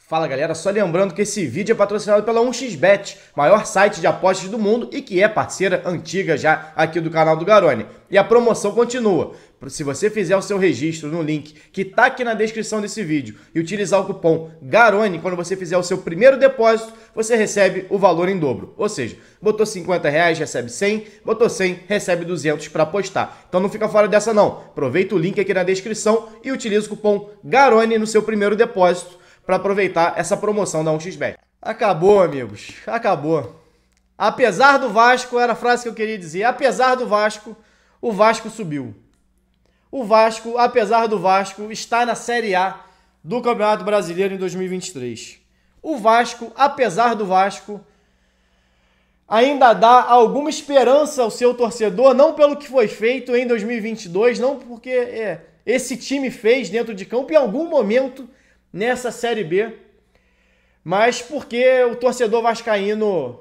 Fala galera, só lembrando que esse vídeo é patrocinado pela 1xBet, maior site de apostas do mundo e que é parceira antiga já aqui do canal do Garone. E a promoção continua. Se você fizer o seu registro no link que tá aqui na descrição desse vídeo e utilizar o cupom GARONE, quando você fizer o seu primeiro depósito, você recebe o valor em dobro. Ou seja, botou R$50, recebe 100, botou 100, recebe 200 para apostar. Então não fica fora dessa não. Aproveita o link aqui na descrição e utiliza o cupom GARONE no seu primeiro depósito para aproveitar essa promoção da 1xBet. Acabou, amigos. Acabou. Apesar do Vasco, era a frase que eu queria dizer, apesar do Vasco, o Vasco subiu. O Vasco, apesar do Vasco, está na Série A do Campeonato Brasileiro em 2023. O Vasco, apesar do Vasco, ainda dá alguma esperança ao seu torcedor, não pelo que foi feito em 2022, não porque esse time fez dentro de campo em algum momento nessa Série B, mas porque o torcedor vascaíno,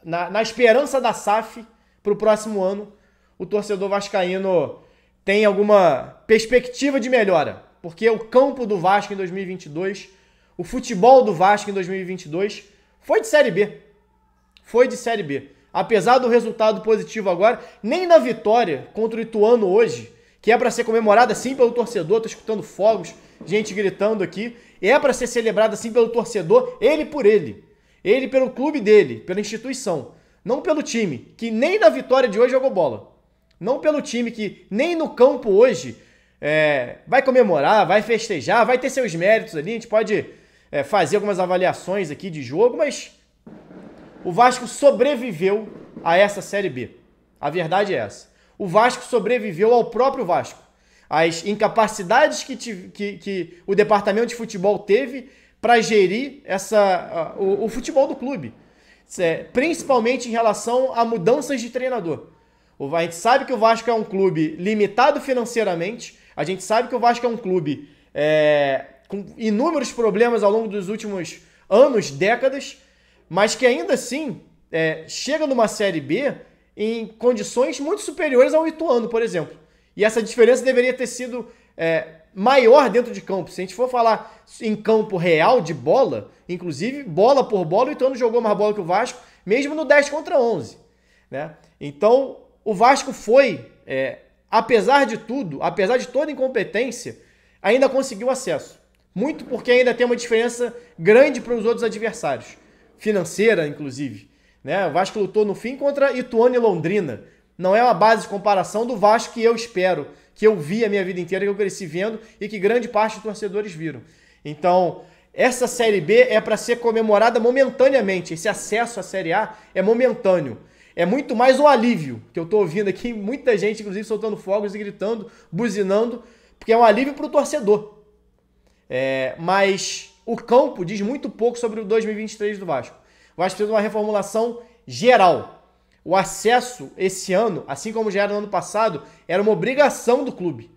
na esperança da SAF para o próximo ano, o torcedor vascaíno tem alguma perspectiva de melhora, porque o campo do Vasco em 2022, o futebol do Vasco em 2022 foi de Série B. Foi de Série B. Apesar do resultado positivo agora, nem na vitória contra o Ituano hoje, que é para ser comemorada sim pelo torcedor, tô escutando fogos, gente gritando aqui, é para ser celebrada sim pelo torcedor, ele por ele. Ele pelo clube dele, pela instituição. Não pelo time, que nem na vitória de hoje jogou bola. Não pelo time que nem no campo hoje vai comemorar, vai festejar, vai ter seus méritos ali, a gente pode fazer algumas avaliações aqui de jogo, mas o Vasco sobreviveu a essa Série B. A verdade é essa. O Vasco sobreviveu ao próprio Vasco. As incapacidades que o departamento de futebol teve para gerir o futebol do clube. Principalmente em relação a mudanças de treinador. A gente sabe que o Vasco é um clube limitado financeiramente. A gente sabe que o Vasco é um clube com inúmeros problemas ao longo dos últimos anos, décadas, mas que ainda assim chega numa Série B em condições muito superiores ao Ituano, por exemplo. E essa diferença deveria ter sido maior dentro de campo. Se a gente for falar em campo real de bola, inclusive bola por bola, o Ituano jogou mais bola que o Vasco, mesmo no 10 contra 11. Né? Então, o Vasco foi, apesar de tudo, apesar de toda incompetência, ainda conseguiu acesso. Muito porque ainda tem uma diferença grande para os outros adversários. Financeira, inclusive. Né? O Vasco lutou no fim contra Ituano e Londrina. Não é uma base de comparação do Vasco que eu espero, que eu vi a minha vida inteira, que eu cresci vendo e que grande parte dos torcedores viram. Então, essa Série B é para ser comemorada momentaneamente. Esse acesso à Série A é momentâneo. É muito mais um alívio, que eu estou ouvindo aqui, muita gente, inclusive, soltando fogos e gritando, buzinando, porque é um alívio para o torcedor. Mas o campo diz muito pouco sobre o 2023 do Vasco. O Vasco precisa de uma reformulação geral. O acesso esse ano, assim como já era no ano passado, era uma obrigação do clube.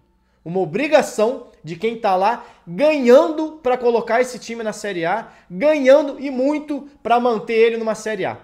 Uma obrigação de quem está lá ganhando para colocar esse time na Série A, ganhando e muito para manter ele numa Série A.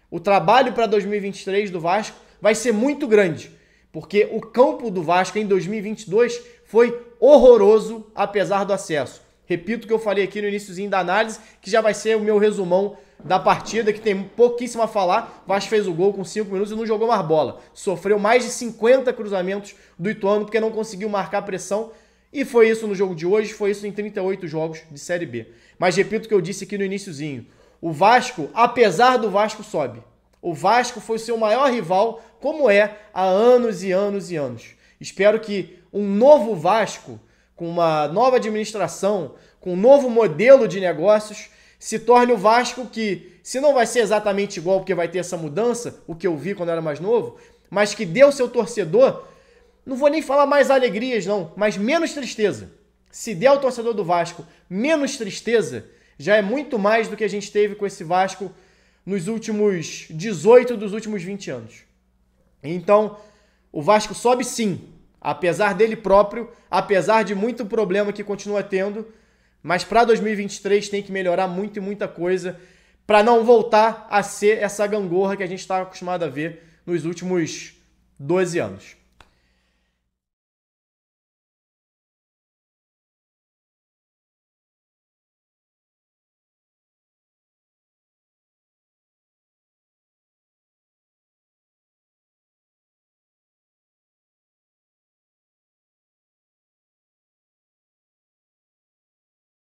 O trabalho para 2023 do Vasco vai ser muito grande, porque o campo do Vasco em 2022 foi horroroso apesar do acesso. Repito o que eu falei aqui no iniciozinho da análise, que já vai ser o meu resumão da partida, que tem pouquíssimo a falar. O Vasco fez o gol com 5 minutos e não jogou mais bola. Sofreu mais de 50 cruzamentos do Ituano, porque não conseguiu marcar pressão. E foi isso no jogo de hoje, foi isso em 38 jogos de Série B. Mas repito o que eu disse aqui no iniciozinho. O Vasco, apesar do Vasco, sobe. O Vasco foi o seu maior rival, como é há anos e anos e anos. Espero que um novo Vasco, com uma nova administração, com um novo modelo de negócios, se torne o Vasco que, se não vai ser exatamente igual, porque vai ter essa mudança, o que eu vi quando eu era mais novo, mas que dê ao seu torcedor, não vou nem falar mais alegrias não, mas menos tristeza. Se der ao torcedor do Vasco menos tristeza, já é muito mais do que a gente teve com esse Vasco nos últimos 18 dos últimos 20 anos. Então, o Vasco sobe sim, apesar dele próprio, apesar de muito problema que continua tendo, mas para 2023 tem que melhorar muito e muita coisa para não voltar a ser essa gangorra que a gente está acostumado a ver nos últimos 12 anos.